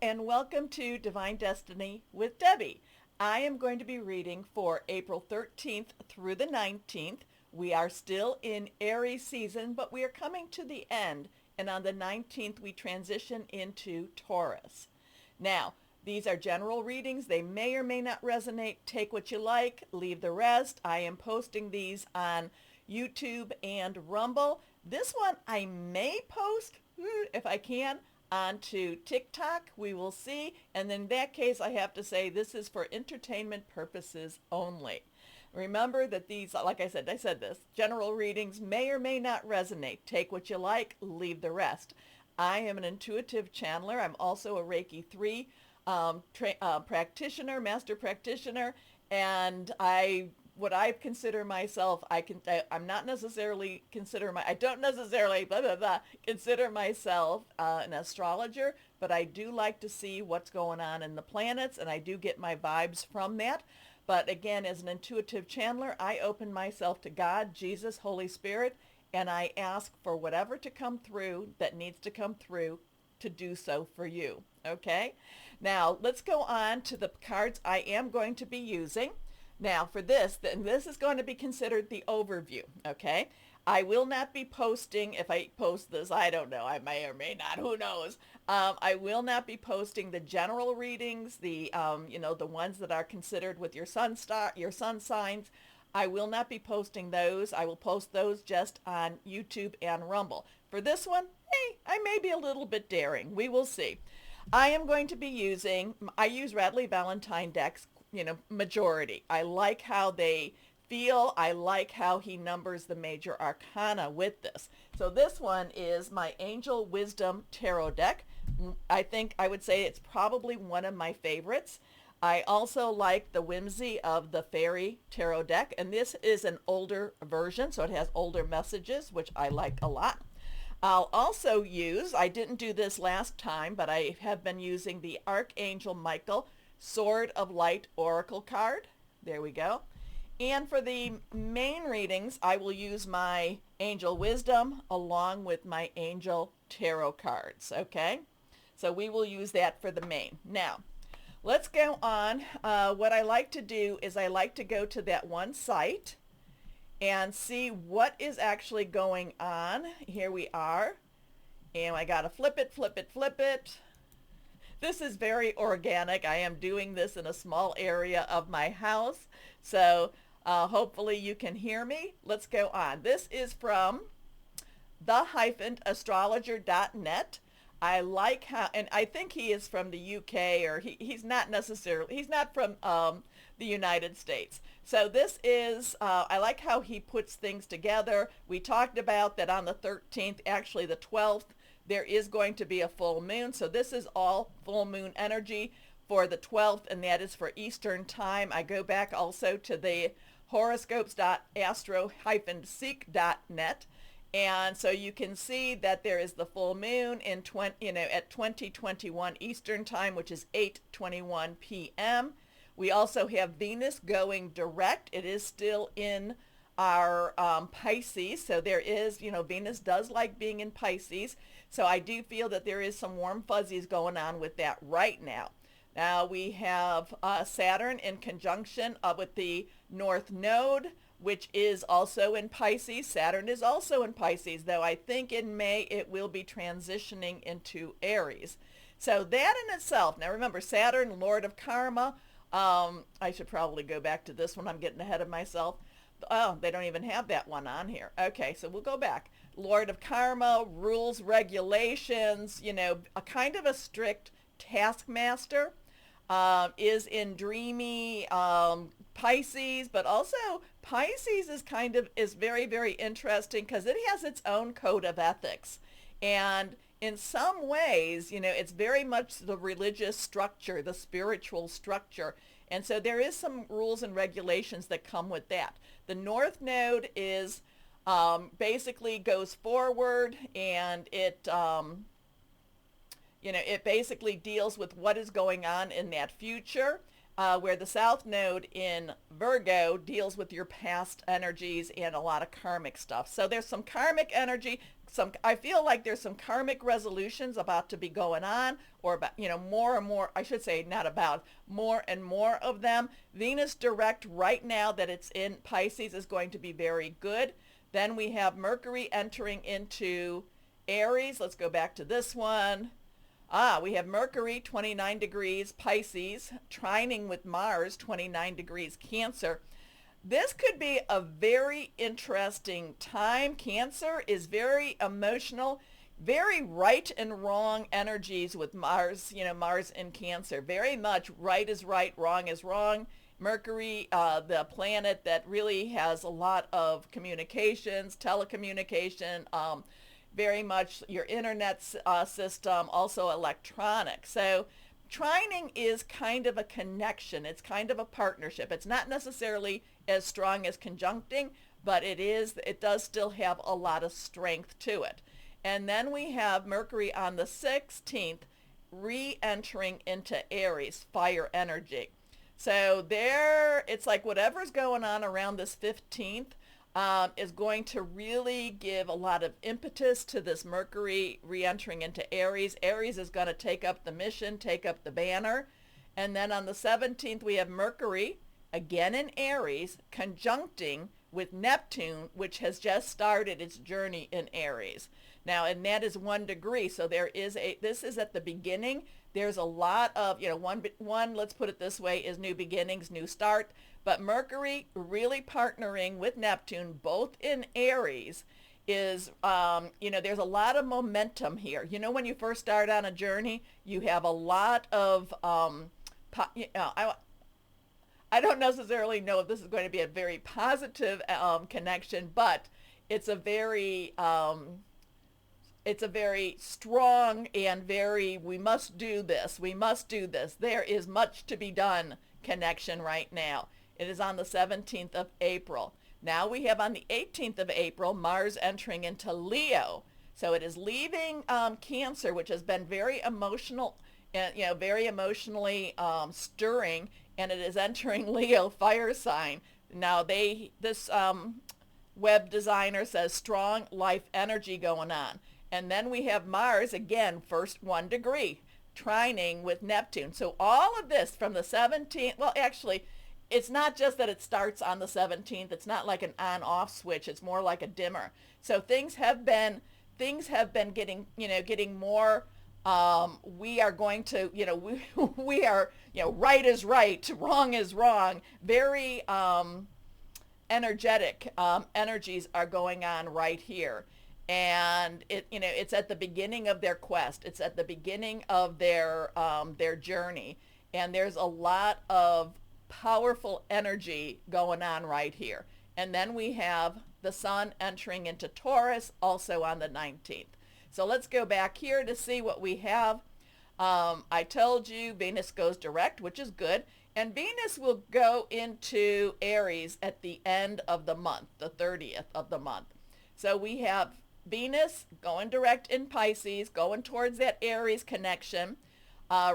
and welcome to Divine Destiny with Debbie. I am going to be reading for April 13th through the 19th. We are still in Aries season, but we are coming to the end, and on the 19th we transition into Taurus. Now, these are general readings. They may or may not resonate. Take what you like, leave the rest. I am posting these on YouTube and Rumble. This one I may post, if I can, onto TikTok. We will see. And in that case, I have to say this is for entertainment purposes only. Remember that these, like I said this, general readings may or may not resonate. Take what you like, leave the rest. I am an intuitive channeler. I'm also a Reiki 3 practitioner, master practitioner, and what I consider myself, I'm not necessarily I don't necessarily consider myself an astrologer, but I do like to see what's going on in the planets, and I do get my vibes from that. But again, as an intuitive channeler, I open myself to God, Jesus, Holy Spirit, and I ask for whatever to come through that needs to come through to do so for you. Okay? Now, let's go on to the cards I am going to be using. Now, for this is going to be considered the overview. Okay? I will not be posting, if I post this, I don't know, I may or may not, who knows. I will not be posting the general readings, the ones that are considered with your sun signs. I will not be posting those. I will post those just on YouTube and Rumble. For this one, I may be a little bit daring. We will see. I am going to be I use Radley Valentine decks, majority. I like how they feel. I like how he numbers the major arcana with this. So this one is my Angel Wisdom Tarot deck. I would say it's probably one of my favorites. I also like the whimsy of the Fairy Tarot deck, and this is an older version, so it has older messages, which I like a lot. I'll also I didn't do this last time, but I have been using the Archangel Michael Sword of Light Oracle card. There we go. And for the main readings, I will use my Angel Wisdom along with my Angel Tarot cards, okay? So we will use that for the main. Now, let's go on. What I like to do is I like to go to that one site and see what is actually going on. Here we are. And I got to flip it. This is very organic. I am doing this in a small area of my house. So hopefully you can hear me. Let's go on. This is from the-astrologer.net. I like how, and I think he is from the UK, or he's not from the United States. So this is, I like how he puts things together. We talked about that on the 13th, actually the 12th, there is going to be a full moon. So this is all full moon energy for the 12th, and that is for Eastern time. I go back also to the horoscopes.astro-seek.net. And so you can see that there is the full moon at 2021 Eastern time, which is 8:21 p.m. We also have Venus going direct. It is still in our Pisces. So there is, Venus does like being in Pisces. So I do feel that there is some warm fuzzies going on with that right now. Now we have Saturn in conjunction with the North Node, which is also in Pisces. Saturn is also in Pisces, though I think in May it will be transitioning into Aries. So that in itself, now remember Saturn, Lord of Karma. I should probably go back to this one. I'm getting ahead of myself. Oh, they don't even have that one on here. Okay, so we'll go back. Lord of Karma, rules, regulations, a kind of a strict taskmaster. Is in dreamy Pisces, but also Pisces is very, very interesting because it has its own code of ethics. And in some ways, it's very much the religious structure, the spiritual structure. And so there is some rules and regulations that come with that. The North Node is basically goes forward, and it basically deals with what is going on in that future, where the South Node in Virgo deals with your past energies and a lot of karmic stuff. So there's some karmic energy, I feel like there's some karmic resolutions about to be going on, or about, more and more, I should say, not about, more and more of them. Venus direct right now that it's in Pisces is going to be very good. Then we have Mercury entering into Aries. Let's go back to this one. We have Mercury 29 degrees Pisces trining with Mars 29 degrees Cancer. This could be a very interesting time. Cancer is very emotional, very right and wrong energies with Mars, Mars in Cancer. Very much right is right, wrong is wrong. Mercury, the planet that really has a lot of communications, telecommunication, very much your internet system, also electronics. So trining is kind of a connection. It's kind of a partnership. It's not necessarily as strong as conjuncting, but it does still have a lot of strength to it. And then we have Mercury on the 16th re-entering into Aries, fire energy. So there, it's like whatever's going on around this 15th is going to really give a lot of impetus to this Mercury re-entering into Aries. Aries is going to take up the mission, take up the banner. And then on the 17th, we have Mercury, again in Aries, conjuncting with Neptune, which has just started its journey in Aries. Now, and that is 1 degree. So this is at the beginning. There's a lot of, one, let's put it this way, is new beginnings, new start. But Mercury really partnering with Neptune, both in Aries, is, there's a lot of momentum here. When you first start on a journey, you have a lot of, I don't necessarily know if this is going to be a very positive connection, but it's a very strong and we must do this. We must do this. There is much to be done connection right now. It is on the 17th of April. Now we have on the 18th of April, Mars entering into Leo. So it is leaving Cancer, which has been very emotional, very emotionally stirring, and it is entering Leo, fire sign. Now this web designer says strong life energy going on. And then we have Mars, again, first 1 degree, trining with Neptune. So all of this from the 17th, well, actually, it's not just that it starts on the 17th. It's not like an on-off switch. It's more like a dimmer. So things have been getting more, we are going to, we are, right is right, wrong is wrong. Very energetic energies are going on right here. And it's at the beginning of their quest. It's at the beginning of their journey. And there's a lot of powerful energy going on right here. And then we have the sun entering into Taurus also on the 19th. So let's go back here to see what we have. I told you Venus goes direct, which is good. And Venus will go into Aries at the end of the month, the 30th of the month. So we have Venus going direct in Pisces, going towards that Aries connection.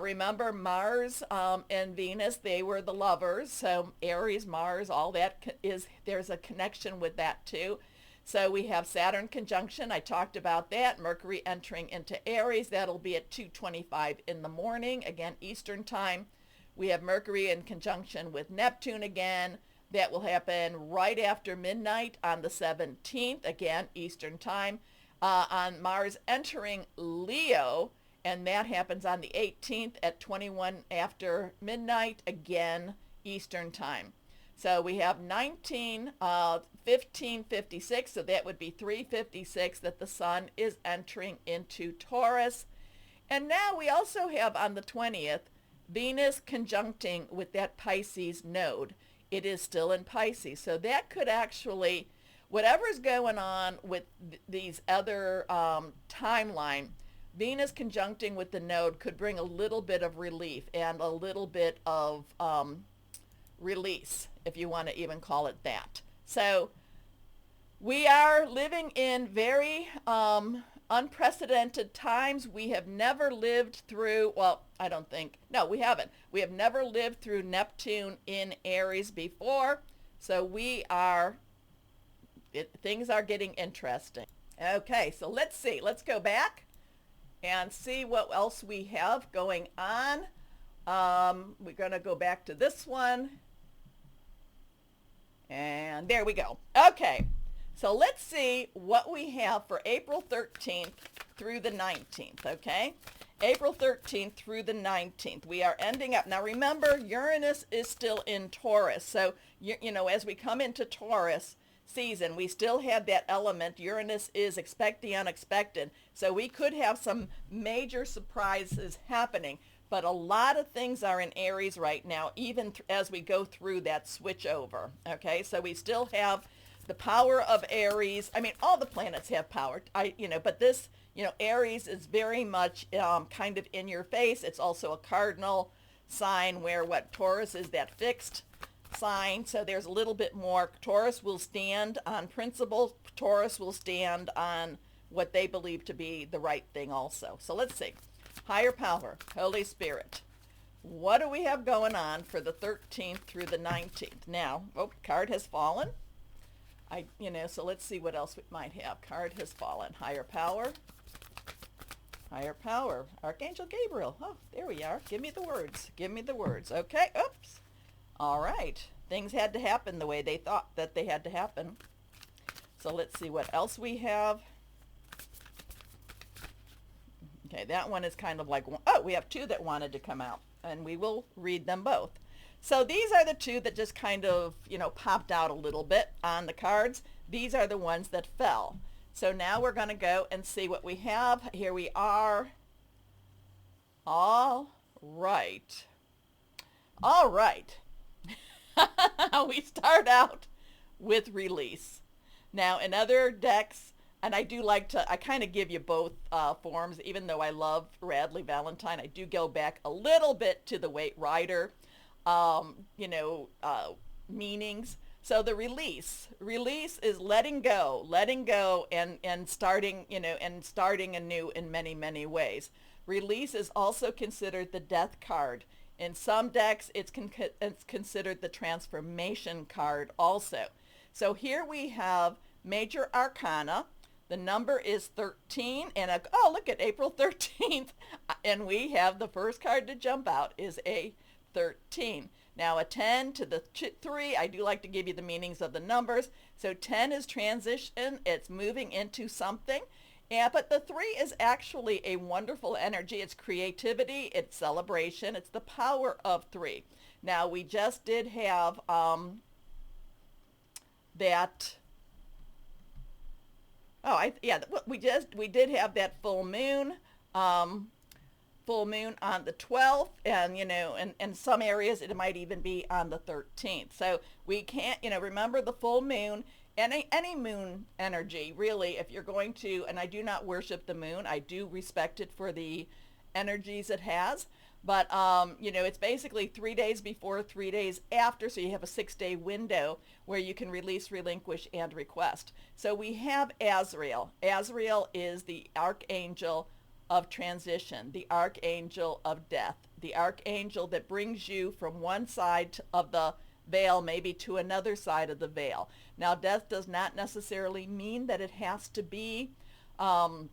Remember Mars and Venus, they were the lovers. So Aries, Mars, all that there's a connection with that too. So we have Saturn conjunction. I talked about that. Mercury entering into Aries. That'll be at 2:25 in the morning, again, Eastern time. We have Mercury in conjunction with Neptune again. That will happen right after midnight on the 17th, again, Eastern time. On Mars entering Leo, and that happens on the 18th at 21 after midnight, again, Eastern time. So we have 1556, so that would be 3:56 that the sun is entering into Taurus. And now we also have on the 20th, Venus conjuncting with that Pisces node. It is still in Pisces. So that could actually, whatever's going on with these other timeline, Venus conjuncting with the node could bring a little bit of relief and a little bit of release, if you want to even call it that. So we are living in very unprecedented times. We have never lived through, well, I don't think, no, we haven't. We have never lived through Neptune in Aries before. So things are getting interesting. Okay, so let's see. Let's go back and see what else we have going on. We're going to go back to this one. And there we go. Okay, so let's see what we have for April 13th through the 19th, okay? April 13th through the 19th. We are ending up. Now remember, Uranus is still in Taurus. So, you know, as we come into Taurus season, we still have that element. Uranus is expect the unexpected. So we could have some major surprises happening. But a lot of things are in Aries right now, even as we go through that switch over. Okay, so we still have the power of Aries. I mean, all the planets have power. But this, Aries is very much kind of in your face. It's also a cardinal sign, where what Taurus is that fixed sign. So there's a little bit more. Taurus will stand on principles. Taurus will stand on what they believe to be the right thing also. So let's see. Higher power, Holy Spirit. What do we have going on for the 13th through the 19th? Now, card has fallen. So let's see what else we might have. Card has fallen. Higher power. Higher power. Archangel Gabriel. Oh, there we are. Give me the words. Give me the words. Okay. Oops. All right. Things had to happen the way they thought that they had to happen. So let's see what else we have. Okay, that one is kind of like, we have two that wanted to come out, and we will read them both. So these are the two that just kind of, popped out a little bit on the cards. These are the ones that fell. So now we're going to go and see what we have. Here we are. All right. All right. We start out with release. Now, in other decks, and I do like to, I kind of give you both forms, even though I love Radley Valentine. I do go back a little bit to the Waite Rider, meanings. So the release is letting go and starting, and starting anew in many, many ways. Release is also considered the death card. In some decks, it's considered the transformation card also. So here we have major arcana. The number is 13, and look at April 13th, and we have the first card to jump out is a 13. Now a 10 to the 3, I do like to give you the meanings of the numbers. So 10 is transition, it's moving into something. But the 3 is actually a wonderful energy. It's creativity, it's celebration, it's the power of 3. Now we just did have we did have that full moon on the 12th, and in some areas it might even be on the 13th. So we can't, remember the full moon, any moon energy, really, if you're going to, and I do not worship the moon, I do respect it for the energies it has, but it's basically 3 days before, 3 days after, so you have a 6-day window where you can release, relinquish, and request. So we have Azrael. Azrael is the archangel of transition, the archangel of death, the archangel that brings you from one side of the veil maybe to another side of the veil. Now, death does not necessarily mean that it has to be a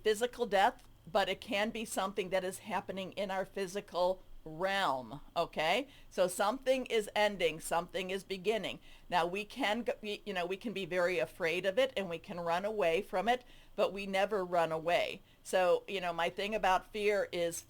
physical death, but it can be something that is happening in our physical realm. Okay, so something is ending, something is beginning. Now we can be very afraid of it, and we can run away from it, but we never run away. So my thing about fear is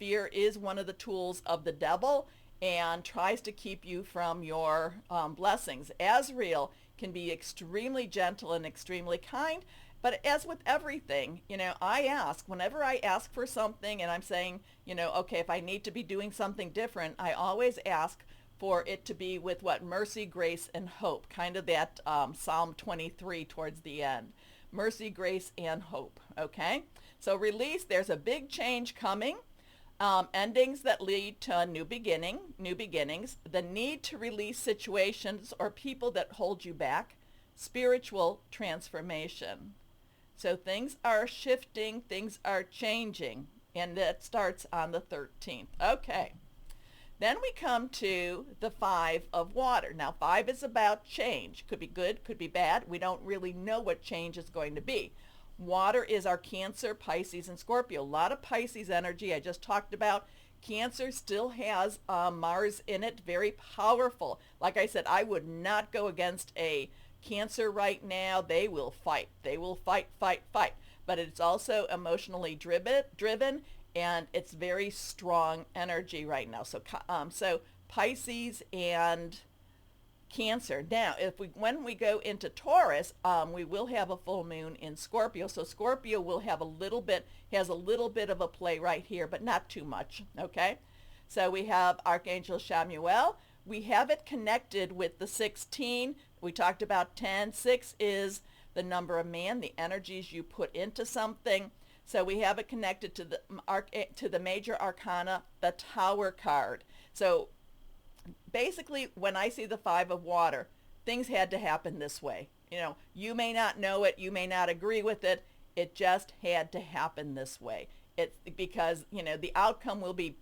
one of the tools of the devil, and tries to keep you from your blessings. Azrael can be extremely gentle and extremely kind. But as with everything, whenever I ask for something, and I'm saying, okay, if I need to be doing something different, I always ask for it to be with mercy, grace, and hope, kind of that Psalm 23 towards the end. Mercy, grace, and hope, okay? So release, there's a big change coming. Endings that lead to a new beginnings, the need to release situations or people that hold you back, spiritual transformation. So things are shifting, things are changing, and that starts on the 13th. Okay, Then we come to the five of water. Now, five is about change. Could be good, could be bad. We don't really know what change is going to be. Water is our Cancer, Pisces, and Scorpio. A lot of Pisces energy I just talked about. Cancer still has Mars in it, very powerful. Like I said, I would not go against a Cancer right now. They will fight. They will fight, fight, fight. But it's also emotionally driven, and it's very strong energy right now. So Pisces and Cancer. Now, when we go into Taurus, we will have a full moon in Scorpio. So Scorpio will have has a little bit of a play right here, but not too much. Okay. So we have Archangel Chamuel. We have it connected with the 16. We talked about 10. 6 is the number of man, the energies you put into something. So we have it connected to the major arcana, the Tower card. So basically, when I see the five of water, things had to happen this way. You may not know it, you may not agree with it. It just had to happen this way. It's because, the outcome will be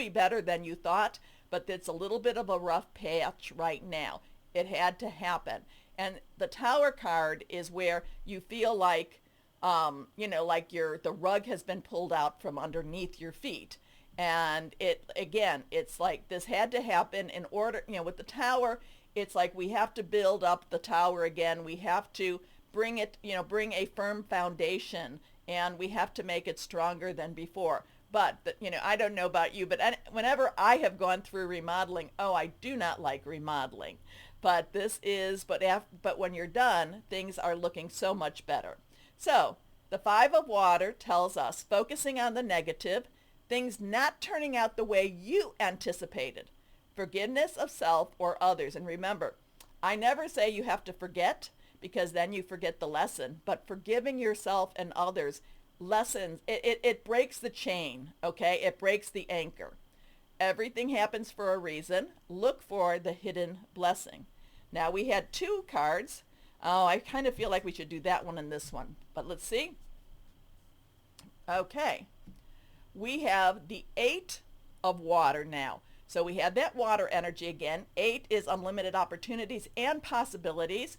better than you thought, but it's a little bit of a rough patch right now. It had to happen. And the Tower card is where you feel like, like the rug has been pulled out from underneath your feet. And it's like this had to happen in order, with the Tower, it's like we have to build up the tower again. We have to bring a firm foundation, and we have to make it stronger than before. But, I don't know about you, but whenever I have gone through remodeling, I do not like remodeling. But but when you're done, things are looking so much better. So the five of water tells us focusing on the negative, things not turning out the way you anticipated, forgiveness of self or others. And remember, I never say you have to forget, because then you forget the lesson, but forgiving yourself and others, lessons, it breaks the chain, okay? It breaks the anchor. Everything happens for a reason. Look for the hidden blessing. Now we had two cards. Oh, I kind of feel like we should do that one and this one, but let's see. Okay. We have the 8 of water now. So we have that water energy again. 8 is unlimited opportunities and possibilities.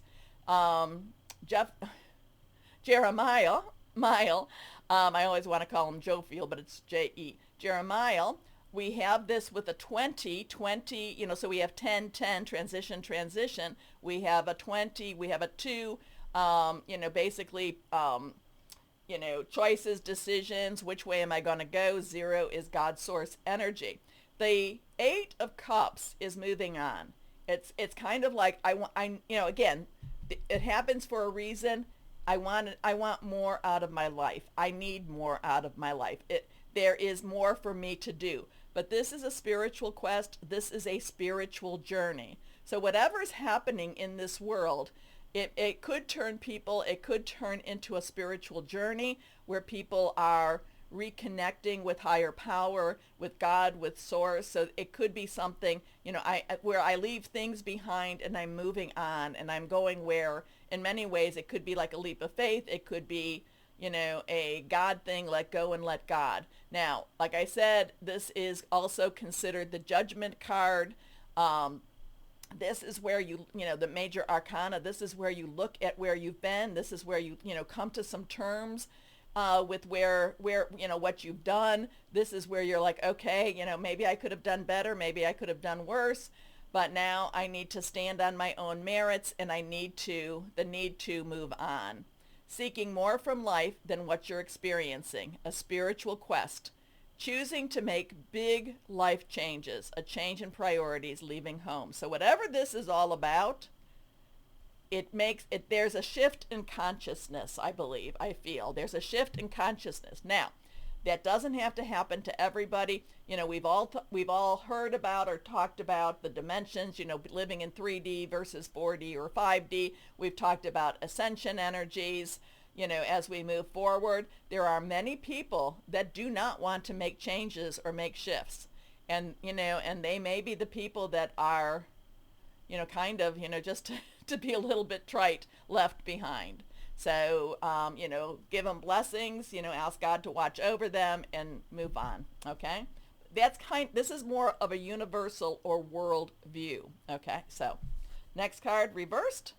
Jeremiah, I always want to call him Joe Field, but it's J-E. Jeremiah, we have this with a 20, so we have 10, 10, transition. We have a 20, we have a 2, basically, choices, decisions, which way am I going to go? 0 is God's source energy. The 8 of Cups is moving on. It's kind of like again, it happens for a reason. I want more out of my life. I need more out of my life. There is more for me to do. But this is a spiritual quest. This is a spiritual journey. So whatever is happening in this world, it could turn into a spiritual journey where people are reconnecting with higher power, with God, with source. So it could be something, where I leave things behind and I'm moving on and I'm going where, in many ways, it could be like a leap of faith. It could be, a God thing, let go and let God. Now, like I said, this is also considered the Judgment card. This is where the major arcana, this is where you look at where you've been. This is where you come to some terms with where what you've done. This is where you're like, okay, maybe I could have done better. Maybe I could have done worse. But now I need to stand on my own merits, and the need to move on. Seeking more from life than what you're experiencing, a spiritual quest. Choosing to make big life changes, a change in priorities, leaving home. So whatever this is all about, there's a shift in consciousness, I feel. There's a shift in consciousness. Now, that doesn't have to happen to everybody. We've all heard about or talked about the dimensions, living in 3D versus 4D or 5D. We've talked about ascension energies. As we move forward, there are many people that do not want to make changes or make shifts. And they may be the people that are, just to be a little bit trite, left behind. So, give them blessings, ask God to watch over them and move on. Okay. this is more of a universal or world view. Okay, so next card, reversed.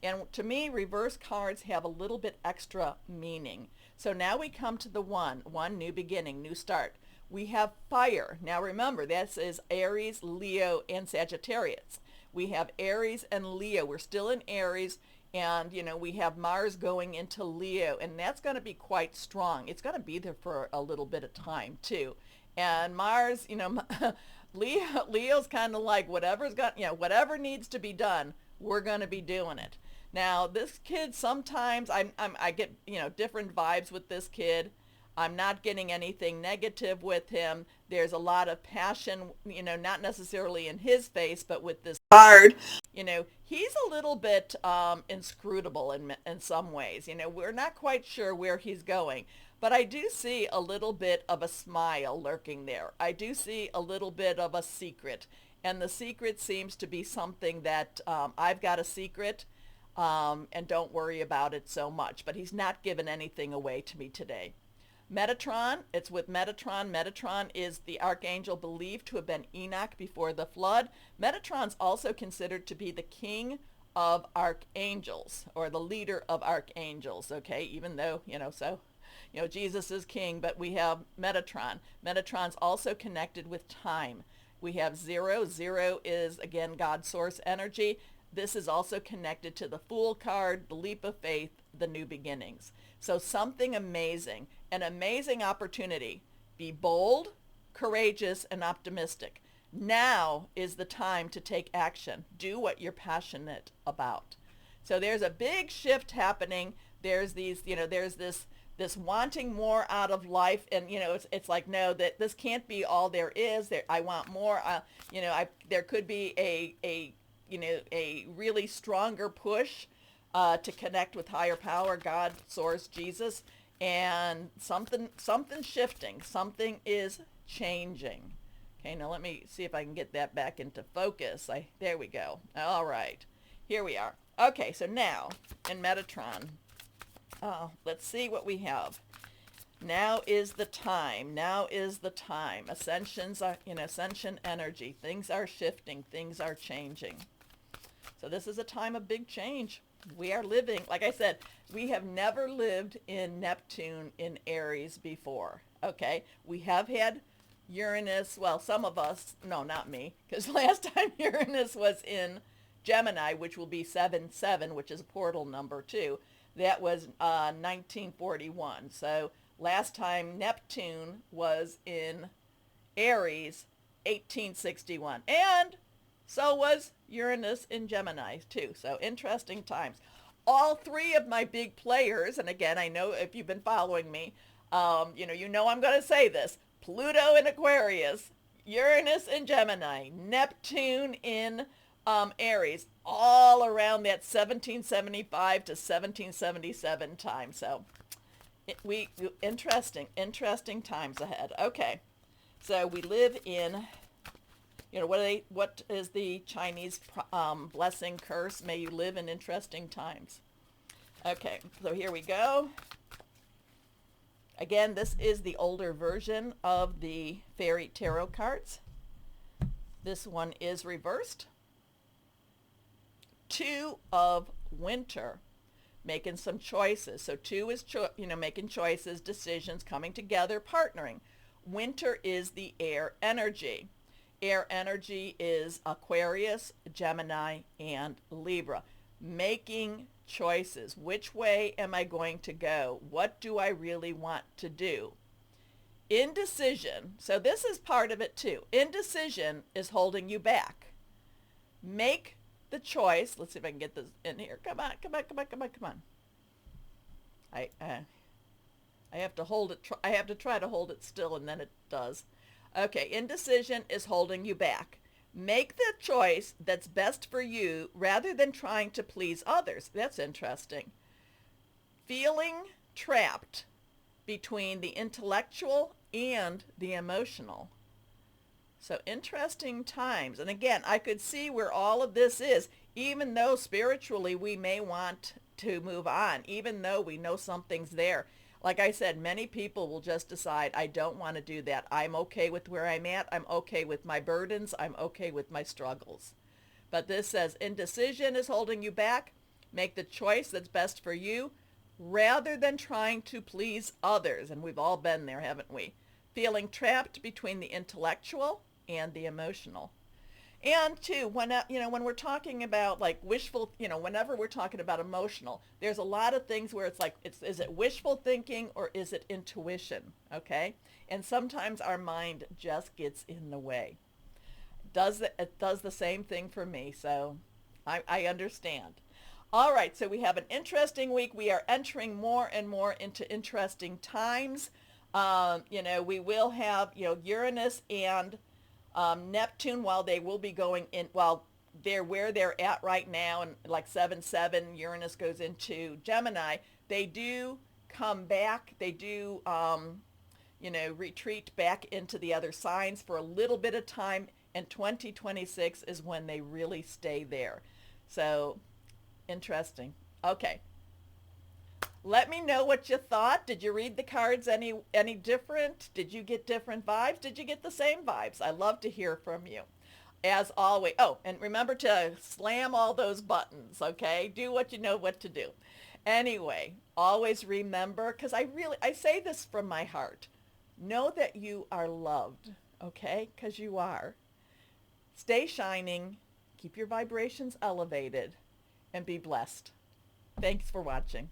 And to me, reverse cards have a little bit extra meaning. So now we come to the one, new beginning, new start. We have fire. Now remember, this is Aries, Leo, and Sagittarius. We have Aries and Leo. We're still in Aries, and we have Mars going into Leo, and that's going to be quite strong. It's going to be there for a little bit of time too. And Mars, Leo's kind of like whatever needs to be done, we're going to be doing it. Now, this kid, sometimes I get, different vibes with this kid. I'm not getting anything negative with him. There's a lot of passion, not necessarily in his face, but with this card, he's a little bit inscrutable in some ways. We're not quite sure where he's going. But I do see a little bit of a smile lurking there. I do see a little bit of a secret. And the secret seems to be something that I've got a secret. And don't worry about it so much. But he's not given anything away to me today. Metatron, it's with Metatron. Metatron is the archangel believed to have been Enoch before the flood. Metatron's also considered to be the king of archangels, or the leader of archangels, okay? Even though, Jesus is king, but we have Metatron. Metatron's also connected with time. We have zero. Zero is, again, God's source energy. This is also connected to the Fool card, the leap of faith, the new beginnings. So something amazing, an amazing opportunity. Be bold, courageous, and optimistic. Now is the time to take action. Do what you're passionate about. So there's a big shift happening. There's there's this wanting more out of life, and it's like, no, that this can't be all there is. I want more. There could be a really stronger push to connect with higher power, God, source, Jesus, and something shifting. Something is changing. Okay, now let me see if I can get that back into focus. There we go. All right, here we are. Okay, so now in Metatron, let's see what we have. Now is the time. Now is the time. Ascensions are, ascension energy. Things are shifting. Things are changing. So this is a time of big change. We are living, like I said, we have never lived in Neptune in Aries before. Okay, we have had Uranus. Well, some of us, no, not me, because last time Uranus was in Gemini, which will be 7-7, which is a portal number too. That was 1941. So last time Neptune was in Aries, 1861. And so was Uranus in Gemini too. So interesting times. All three of my big players, and again, I know if you've been following me, I'm going to say this. Pluto in Aquarius, Uranus in Gemini, Neptune in Aries, all around that 1775 to 1777 time. So interesting times ahead. Okay, so we live in, what is the Chinese blessing curse? May you live in interesting times. Okay, so here we go. Again, this is the older version of the fairy tarot cards. This one is reversed. Two of winter, making some choices. So two is making choices, decisions, coming together, partnering. Winter is the air energy. Air energy is Aquarius, Gemini, and Libra. Making choices. Which way am I going to go? What do I really want to do? Indecision. So this is part of it too. Indecision is holding you back. Make the choice. Let's see if I can get this in here. Come on. I have to hold it. I have to try to hold it still, and then it does. Okay, indecision is holding you back. Make the choice that's best for you rather than trying to please others. That's interesting. Feeling trapped between the intellectual and the emotional. So interesting times. And again, I could see where all of this is, even though spiritually we may want to move on, even though we know something's there. Like I said, many people will just decide, I don't want to do that. I'm okay with where I'm at. I'm okay with my burdens. I'm okay with my struggles. But this says indecision is holding you back. Make the choice that's best for you rather than trying to please others. And we've all been there, haven't we? Feeling trapped between the intellectual and the emotional. And too, when we're talking about like wishful, whenever we're talking about emotional, there's a lot of things where it's like, is it wishful thinking or is it intuition? Okay, and sometimes our mind just gets in the way. It does the same thing for me, so I understand. All right, so we have an interesting week. We are entering more and more into interesting times. We will have Uranus and Neptune, while they will be going in, while they're where they're at right now, and like 7-7, Uranus goes into Gemini, they do come back. They do, retreat back into the other signs for a little bit of time, and 2026 is when they really stay there. So, interesting. Okay. Let me know what you thought. Did you read the cards any different? Did you get different vibes? Did you get the same vibes? I love to hear from you. As always. Oh, and remember to slam all those buttons, okay? Do what you know what to do. Anyway, always remember, because I say this from my heart. Know that you are loved, okay? Because you are. Stay shining, keep your vibrations elevated, and be blessed. Thanks for watching.